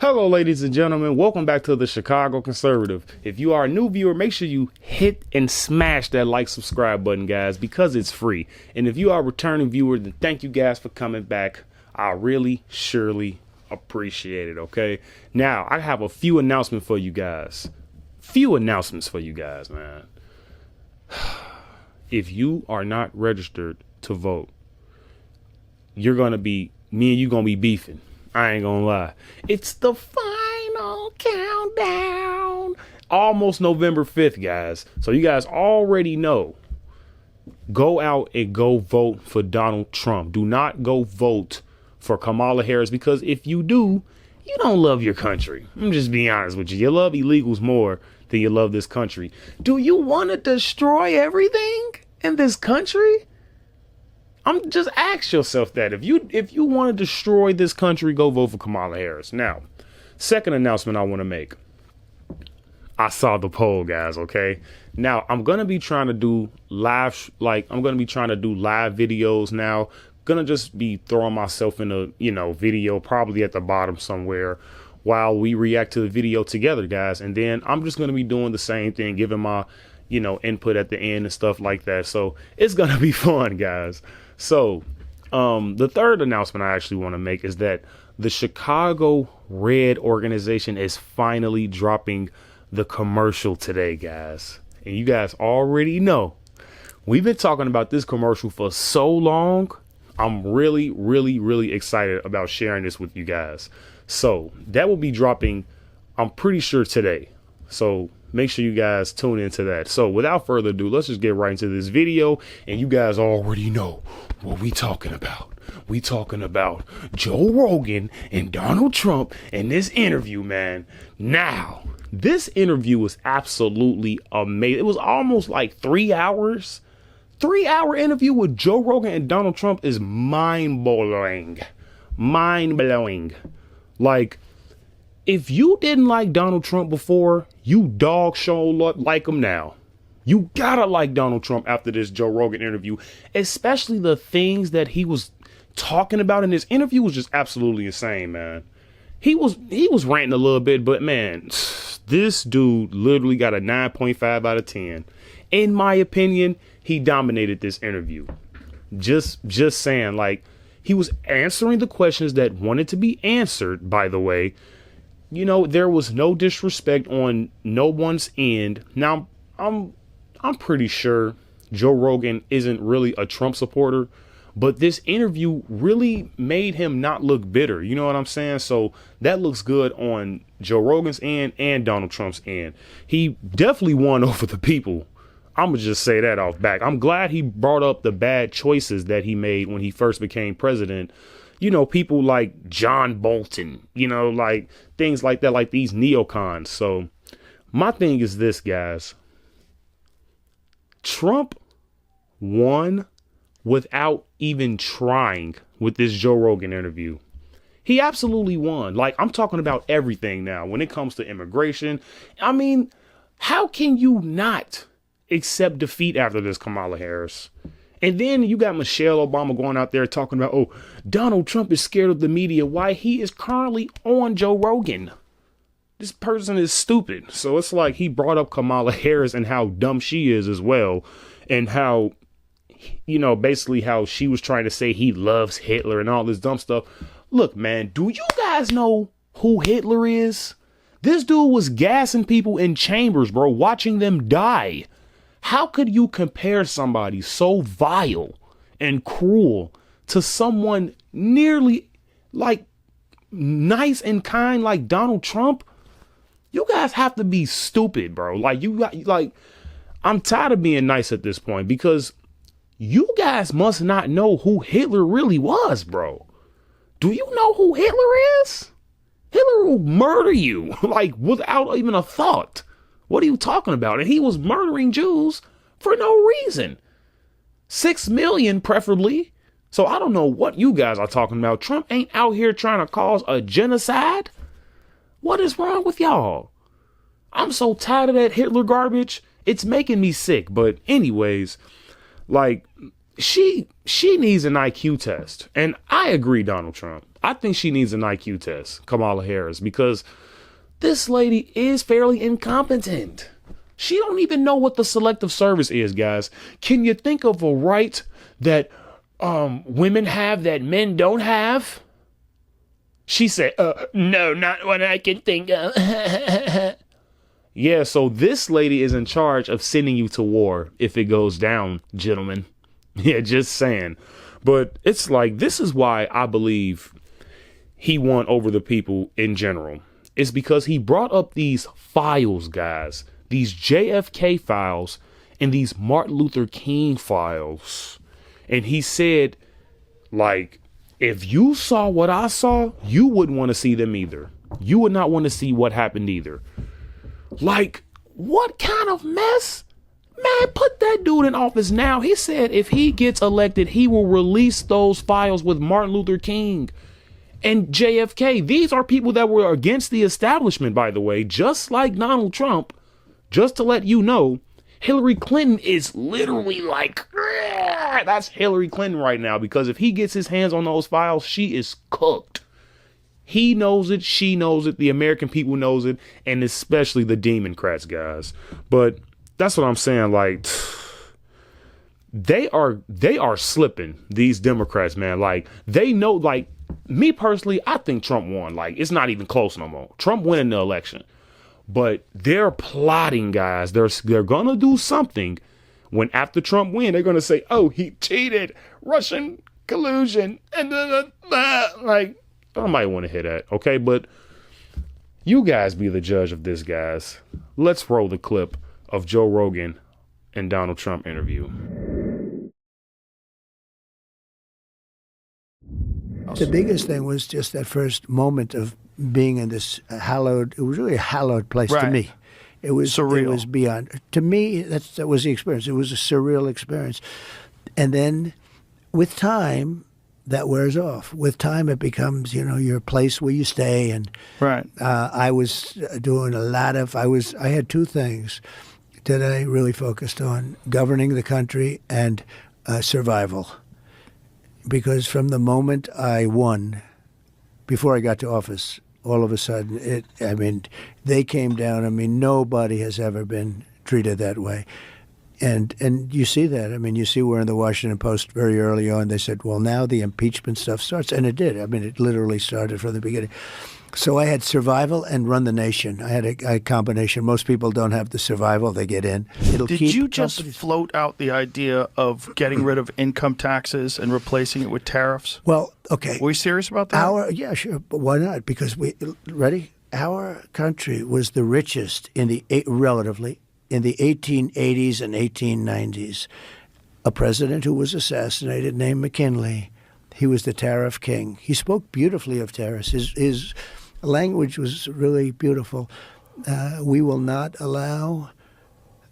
Hello, ladies and gentlemen. Welcome back to the Chicago Conservative. If you are a new viewer, make sure you hit and smash that like, subscribe button, guys, because it's free. And if you are a returning viewer, then thank you guys for coming back. I really, surely appreciate it, okay? Now, I have a few announcements for you guys. Man. If you are not registered to vote, me and you gonna be beefing. I ain't gonna lie. It's the final countdown. Almost November 5th, guys. So you guys already know. Go out and go vote for Donald Trump. Do not go vote for Kamala Harris, because if you do, you don't love your country. I'm just being honest with you. You love illegals more than you love this country. Do you want to destroy everything in this country? Just ask yourself that. If you want to destroy this country, go vote for Kamala Harris. Now, second announcement I want to make. I saw the poll, guys, okay? Now, I'm going to be trying to do live videos now. Going to just be throwing myself in a, video probably at the bottom somewhere while we react to the video together, guys. And then I'm just going to be doing the same thing, giving my, input at the end and stuff like that. So it's going to be fun, guys. So, the third announcement I actually want to make is that the Chicago Red organization is finally dropping the commercial today, guys. And you guys already know we've been talking about this commercial for so long. I'm really, really, really excited about sharing this with you guys. So that will be dropping, I'm pretty sure, today. So make sure you guys tune into that. So without further ado, let's just get right into this video. And you guys already know what we talking about. We talking about Joe Rogan and Donald Trump and this interview, man. Now, this interview was absolutely amazing. It was almost like 3 hours. 3-hour interview with Joe Rogan and Donald Trump is mind-blowing. Mind-blowing. Like, if you didn't like Donald Trump before, you dog show like him now. You gotta like Donald Trump after this Joe Rogan interview, especially the things that he was talking about in this interview was just absolutely insane, man. He was ranting a little bit, but man, this dude literally got a 9.5 out of 10. In my opinion, he dominated this interview. Just saying, like, he was answering the questions that wanted to be answered, by the way. There was no disrespect on no one's end. Now, I'm pretty sure Joe Rogan isn't really a Trump supporter, but this interview really made him not look bitter. You know what I'm saying? So that looks good on Joe Rogan's end and Donald Trump's end. He definitely won over the people. I'm going to just say that off back. I'm glad he brought up the bad choices that he made when he first became president. People like John Bolton, like things like that, like these neocons. So my thing is this, guys. Trump won without even trying with this Joe Rogan interview. He absolutely won. Like, I'm talking about everything now when it comes to immigration. I mean, how can you not accept defeat after this, Kamala Harris? And then you got Michelle Obama going out there talking about, oh, Donald Trump is scared of the media. Why? He is currently on Joe Rogan. This person is stupid. So it's like he brought up Kamala Harris and how dumb she is as well. And how, basically how she was trying to say he loves Hitler and all this dumb stuff. Look, man, do you guys know who Hitler is? This dude was gassing people in chambers, bro, watching them die. How could you compare somebody so vile and cruel to someone nearly like nice and kind like Donald Trump? You guys have to be stupid, bro. I'm tired of being nice at this point because you guys must not know who Hitler really was, bro. Do you know who Hitler is? Hitler will murder you like without even a thought. What are you talking about? And he was murdering Jews for no reason. 6 million, preferably. So I don't know what you guys are talking about. Trump ain't out here trying to cause a genocide. What is wrong with y'all? I'm so tired of that Hitler garbage. It's making me sick. But anyways, like, she needs an IQ test. And I agree, Donald Trump. I think she needs an IQ test, Kamala Harris, because this lady is fairly incompetent. She don't even know what the selective service is, guys. Can you think of a right that women have that men don't have? She said, no, not what I can think of. Yeah, so this lady is in charge of sending you to war if it goes down, gentlemen. Yeah, just saying. But it's like, this is why I believe he won over the people in general. It's because he brought up these files, guys, these JFK files and these Martin Luther King files. And he said, like, if you saw what I saw, you wouldn't want to see them either. You would not want to see what happened either. Like, what kind of mess? Man, put that dude in office now. He said if he gets elected, he will release those files with Martin Luther King and JFK. These are people that were against the establishment, by the way, just like Donald Trump. Just to let you know, Hillary Clinton is literally like, that's Hillary Clinton right now, because if he gets his hands on those files, she is cooked. He knows it. She knows it. The American people knows it. And especially the Democrats, guys. But that's what I'm saying. Like, they are slipping, these Democrats, man. Like, they know, like, me personally, I think Trump won. Like, it's not even close no more. Trump winning the election. But they're plotting, guys. They're going to do something when after Trump win, they're going to say, oh, he cheated, Russian collusion. And like, I might want to hear that. Okay. But you guys be the judge of this, guys. Let's roll the clip of Joe Rogan and Donald Trump interview. The biggest thing was just that first moment of being in this hallowed, it was really a hallowed place to me. It was surreal. It was beyond. To me, that was the experience. It was a surreal experience. And then with time, that wears off. With time, it becomes, your place where you stay. And I was doing a lot of, I had two things that I really focused on: governing the country and survival. Because from the moment I won, before I got to office, all of a sudden, they came down. Nobody has ever been treated that way. And you see that. You see where in the Washington Post very early on, they said, well, now the impeachment stuff starts. And it did. It literally started from the beginning. So I had survival and run the nation. I had a combination. Most people don't have the survival. They get in. Did you just float out the idea of getting rid of income taxes and replacing it with tariffs? Well, okay. Were you serious about that? Yeah, sure. But why not? Because ready? Our country was the richest relatively in the 1880s and 1890s. A president who was assassinated named McKinley. He was the tariff king. He spoke beautifully of tariffs. His language was really beautiful. We will not allow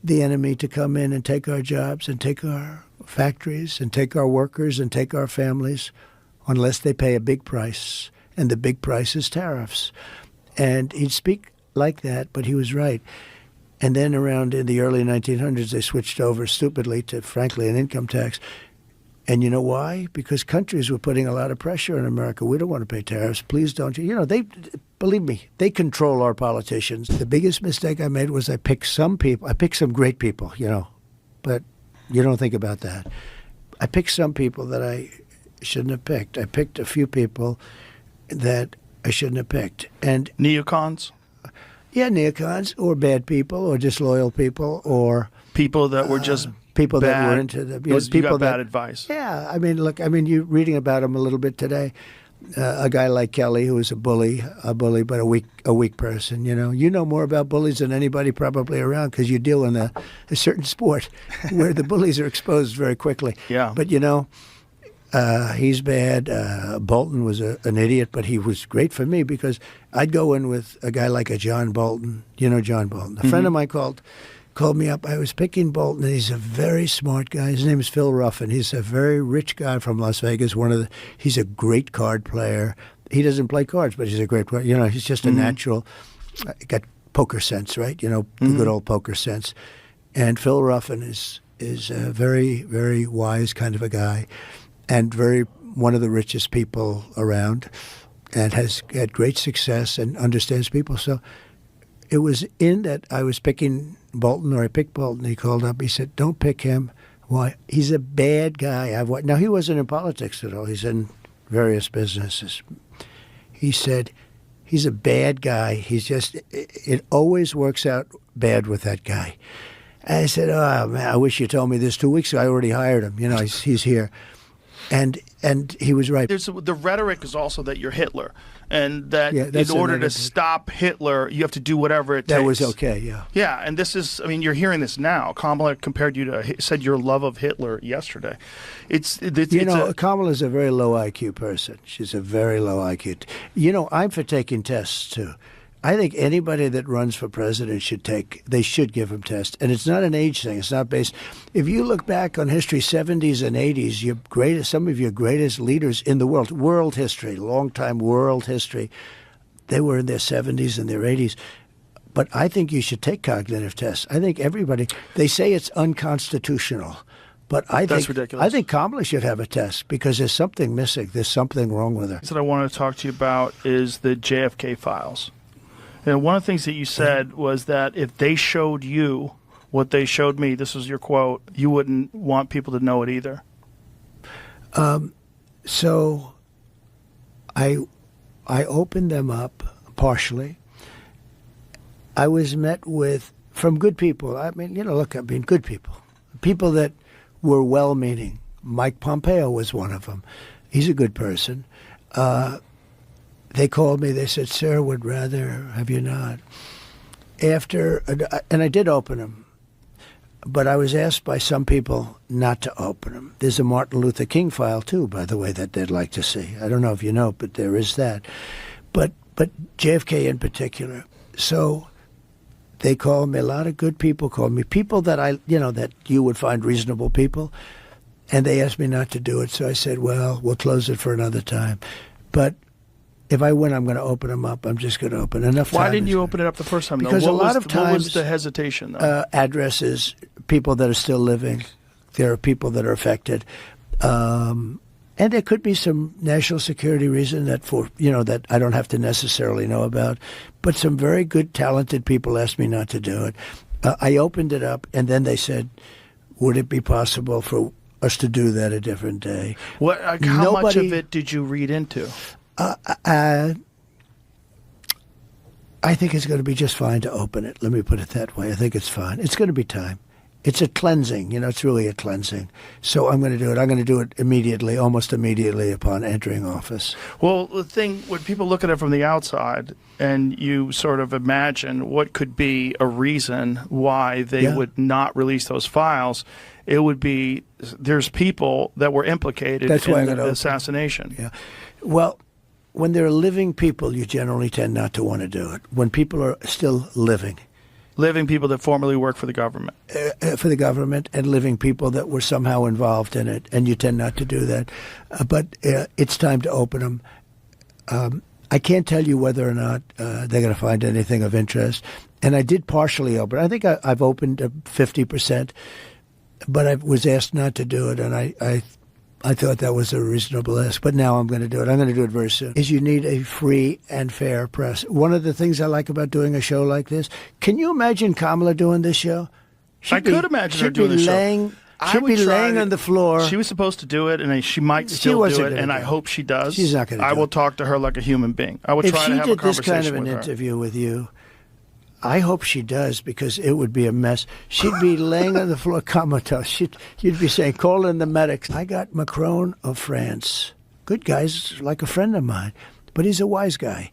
the enemy to come in and take our jobs and take our factories and take our workers and take our families unless they pay a big price. And the big price is tariffs. And he'd speak like that, but he was right. And then around in the early 1900s, they switched over stupidly to, frankly, an income tax. And you know why? Because countries were putting a lot of pressure on America. We don't want to pay tariffs. Please don't. Believe me, they control our politicians. The biggest mistake I made was I picked some people. I picked some great people, but you don't think about that. I picked some people that I shouldn't have picked. I picked a few people that I shouldn't have picked. And neocons? Yeah, neocons, or bad people, or disloyal people, or people that were just people bad. That were into the people you got bad advice. Yeah, you're reading about them a little bit today. A guy like Kelly, who was a bully, but a weak person. You know more about bullies than anybody probably around because you deal in a certain sport where the bullies are exposed very quickly. Yeah. But he's bad. Bolton was an idiot, but he was great for me because I'd go in with a guy like a John Bolton. John Bolton. A friend of mine called me up. I was picking Bolton, and he's a very smart guy. His name is Phil Ruffin. He's a very rich guy from Las Vegas. He's a great card player. He doesn't play cards, but he's a great player. He's just a natural. Got poker sense, right? The good old poker sense. And Phil Ruffin is a very, very wise kind of a guy, and very one of the richest people around and has had great success and understands people. So it was in that I was picking Bolton, or I picked Bolton. He called up. He said, "Don't pick him. Why? He's a bad guy." Now, he wasn't in politics at all. He's in various businesses. He said, "He's a bad guy. It always works out bad with that guy." And I said, "Oh, man, I wish you told me this 2 weeks ago. I already hired him. He's here." And he was right. The rhetoric is also that you're Hitler, and that that's in order to stop Hitler, you have to do whatever it takes. That was okay, yeah. Yeah, and this is, I mean, you're hearing this now. Kamala said your love of Hitler yesterday. Kamala's a very low IQ person. She's a very low IQ. I'm for taking tests, too. I think anybody that runs for president they should give them tests. And it's not an age thing. It's not based. If you look back on history, 70s and 80s, some of your greatest leaders in the world history, long-time world history, they were in their 70s and their 80s. But I think you should take cognitive tests. I think they say it's unconstitutional. But That's ridiculous. I think Kamala should have a test because there's something missing. There's something wrong with her. What I wanted to talk to you about is the JFK files. And one of the things that you said was that if they showed you what they showed me, this was your quote, you wouldn't want people to know it either. So I opened them up partially. I was met from good people. Good people. People that were well-meaning. Mike Pompeo was one of them. He's a good person. They called me. They said, "Sir, would rather have you not." And I did open them, but I was asked by some people not to open them. There's a Martin Luther King file too, by the way, that they'd like to see. I don't know if you know, but there is that. But JFK in particular. So they called me. A lot of good people called me. People that that you would find reasonable people, and they asked me not to do it. So I said, "Well, we'll close it for another time." But if I win, I'm going to open them up. I'm just going to open enough. Why didn't you open it up the first time? Because a lot of times, what was the hesitation? Though? Addresses, people that are still living. There are people that are affected, and there could be some national security reason that I don't have to necessarily know about. But some very good, talented people asked me not to do it. I opened it up, and then they said, "Would it be possible for us to do that a different day?" How much of it did you read into? I think it's going to be just fine to open it. Let me put it that way. I think it's fine. It's going to be time. It's a cleansing. It's really a cleansing. So I'm going to do it. I'm going to do it immediately, almost immediately upon entering office. Well, the thing, when people look at it from the outside and you sort of imagine what could be a reason why they would not release those files, it would be there's people that were implicated in the assassination. Yeah. Well, when there are living people, you generally tend not to want to do it. When people are still living. Living people that formerly work for the government. For the government, and living people that were somehow involved in it, and you tend not to do that. But it's time to open them. I can't tell you whether or not they're going to find anything of interest. And I did partially open. I think I've opened 50%, but I was asked not to do it, and I thought that was a reasonable ask, but now I'm going to do it. I'm going to do it very soon. You need a free and fair press. One of the things I like about doing a show like this, can you imagine Kamala doing this show? I could imagine her doing this show. She'd be laying on the floor. She was supposed to do it, and she might still do it, and I hope she does. She's not going to do it. I will talk to her like a human being. I would try to have a conversation with her. If she did this kind of an interview with you, I hope she does, because it would be a mess. She'd be laying on the floor comatose. You'd be saying, "Call in the medics." I got Macron of France. Good guy's like a friend of mine, but he's a wise guy.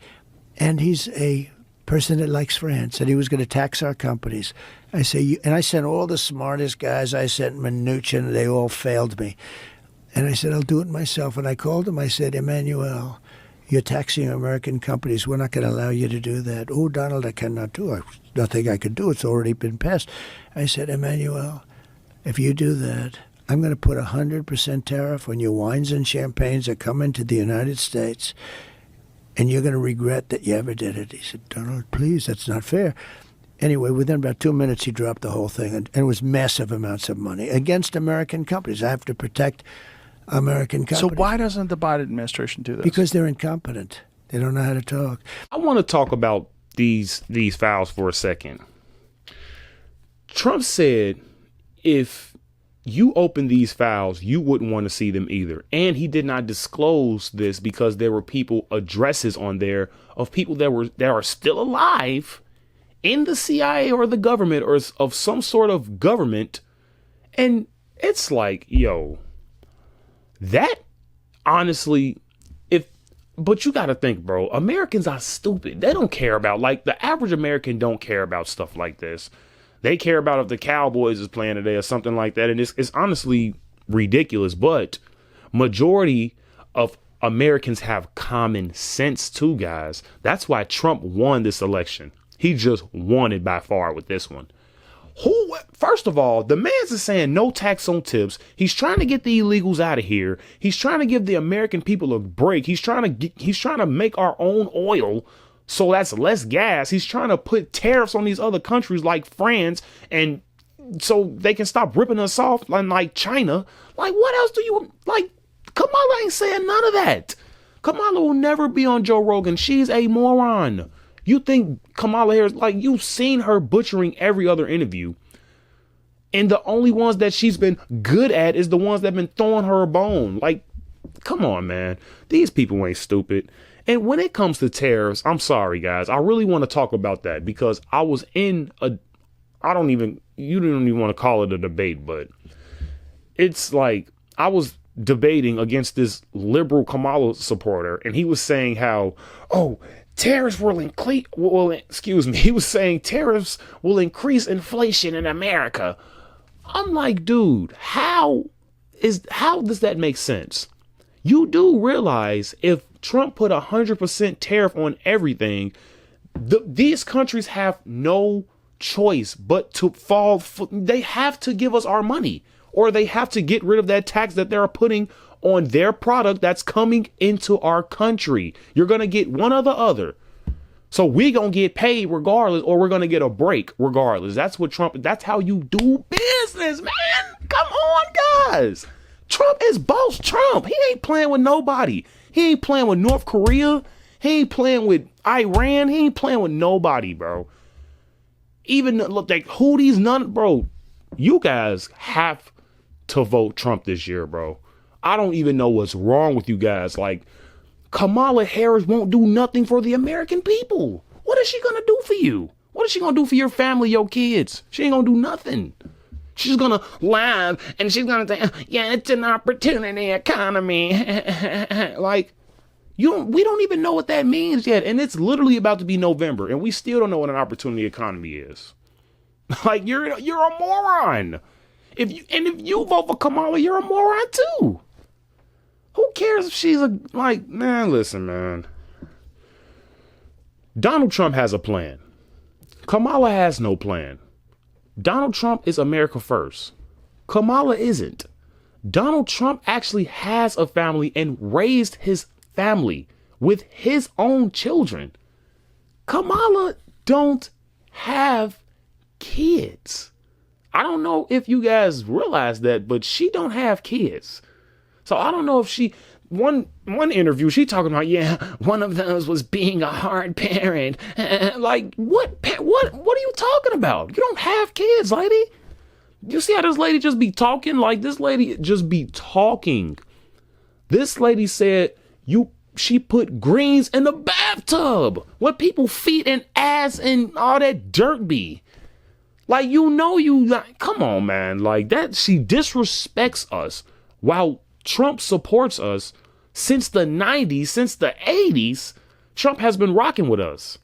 And he's a person that likes France, and he was going to tax our companies. I say, and I sent all the smartest guys. I sent Mnuchin. They all failed me. And I said, "I'll do it myself." And I called him. I said, "Emmanuel, you're taxing American companies. We're not going to allow you to do that." "Oh, Donald, I cannot do it. Nothing I could do. It's already been passed." I said, "Emmanuel, if you do that, I'm going to put 100% tariff on your wines and champagnes that come into the United States, and you're going to regret that you ever did it." He said, "Donald, please, that's not fair." Anyway, within about 2 minutes, he dropped the whole thing, and it was massive amounts of money against American companies. I have to protect American companies. So why doesn't the Biden administration do this? Because they're incompetent. They don't know how to talk. I want to talk about these files for a second. Trump said if you open these files, you wouldn't want to see them either. And he did not disclose this because there were people addresses on there of people that are still alive in the CIA or the government or of some sort of government. And it's like, yo, that honestly, but you got to think, bro, Americans are stupid. They don't care about, like, the average American don't care about stuff like this. They care about if the Cowboys is playing today or something like that. And it's honestly ridiculous. But majority of Americans have common sense too, guys. That's why Trump won this election. He just won it by far with this one. First of all, the man's is saying no tax on tips. He's trying to get the illegals out of here. He's trying to give the American people a break. He's trying to make our own oil, so that's less gas. He's trying to put tariffs on these other countries like France, and so they can stop ripping us off like China. Like, what else do you like? Kamala ain't saying none of that. Kamala will never be on Joe Rogan. She's a moron. You think Kamala Harris, like, you've seen her butchering every other interview. And the only ones that she's been good at is the ones that have been throwing her a bone. Like, come on, man. These people ain't stupid. And when it comes to tariffs, I'm sorry, guys. I really want to talk about that because I was in you don't even want to call it a debate, but it's like I was debating against this liberal Kamala supporter, and he was saying how, tariffs will increase. He was saying tariffs will increase inflation in America. I'm like, dude, how does that make sense? You do realize if Trump put 100% tariff on everything, these countries have no choice but to they have to give us our money, or they have to get rid of that tax that they're putting on their product that's coming into our country. You're going to get one or the other. So we're going to get paid regardless, or we're going to get a break regardless. That's how you do business, man. Come on, guys. Trump is boss Trump. He ain't playing with nobody. He ain't playing with North Korea. He ain't playing with Iran. He ain't playing with nobody, bro. Even look like Houthis, bro. You guys have to vote Trump this year, bro. I don't even know what's wrong with you guys. Like, Kamala Harris won't do nothing for the American people. What is she going to do for you? What is she going to do for your family, your kids? She ain't going to do nothing. She's going to laugh and she's going to say, yeah, it's an opportunity economy. Like, we don't even know what that means yet. And it's literally about to be November and we still don't know what an opportunity economy is. Like, you're a moron. If you vote for Kamala, you're a moron too. Who cares if she's man, listen, man. Donald Trump has a plan. Kamala has no plan. Donald Trump is America first. Kamala isn't. Donald Trump actually has a family and raised his family with his own children. Kamala don't have kids. I don't know if you guys realize that, but she don't have kids. So I don't know if one interview, she talking about, yeah, one of those was being a hard parent. Like, what are you talking about? You don't have kids, lady. You see how this lady just be talking? Like, this lady just be talking. This lady said she put greens in the bathtub where people feet and ass and all that dirt be. Like, come on, man. Like, that, she disrespects us while Trump supports us since the 90s, since the 80s. Trump has been rocking with us.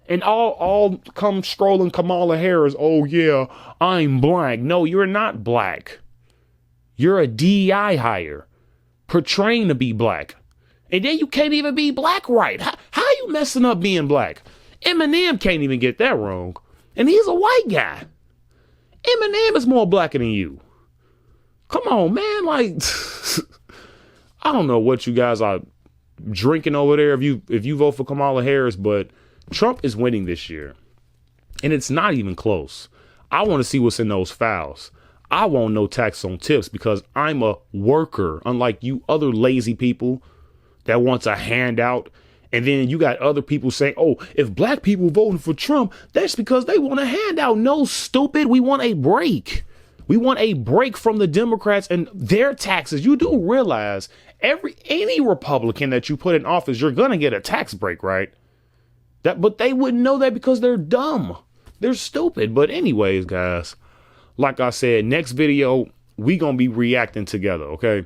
And all come strolling Kamala Harris. Oh, yeah, I'm black. No, you're not black. You're a DEI hire portraying to be black. And then you can't even be black right. How are you messing up being black? Eminem can't even get that wrong. And he's a white guy. Eminem is more blacker than you. Come on, man. Like, I don't know what you guys are drinking over there if you vote for Kamala Harris, but Trump is winning this year. And it's not even close. I want to see what's in those files. I want no tax on tips because I'm a worker, unlike you other lazy people that wants a handout. And then you got other people saying, oh, if black people voting for Trump, that's because they want a handout. No, stupid. We want a break. We want a break from the Democrats and their taxes. You do realize any Republican that you put in office, you're going to get a tax break, right? But they wouldn't know that because they're dumb. They're stupid. But anyways, guys, like I said, next video, we going to be reacting together. OK,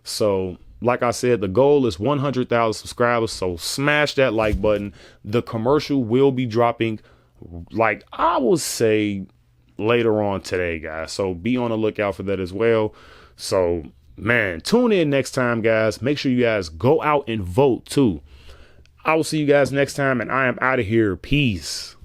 so like I said, the goal is 100,000 subscribers. So smash that like button. The commercial will be dropping, like I will say, later on today, guys. So be on the lookout for that as well. So, man, tune in next time, guys. Make sure you guys go out and vote too. I will see you guys next time, and I am out of here. Peace.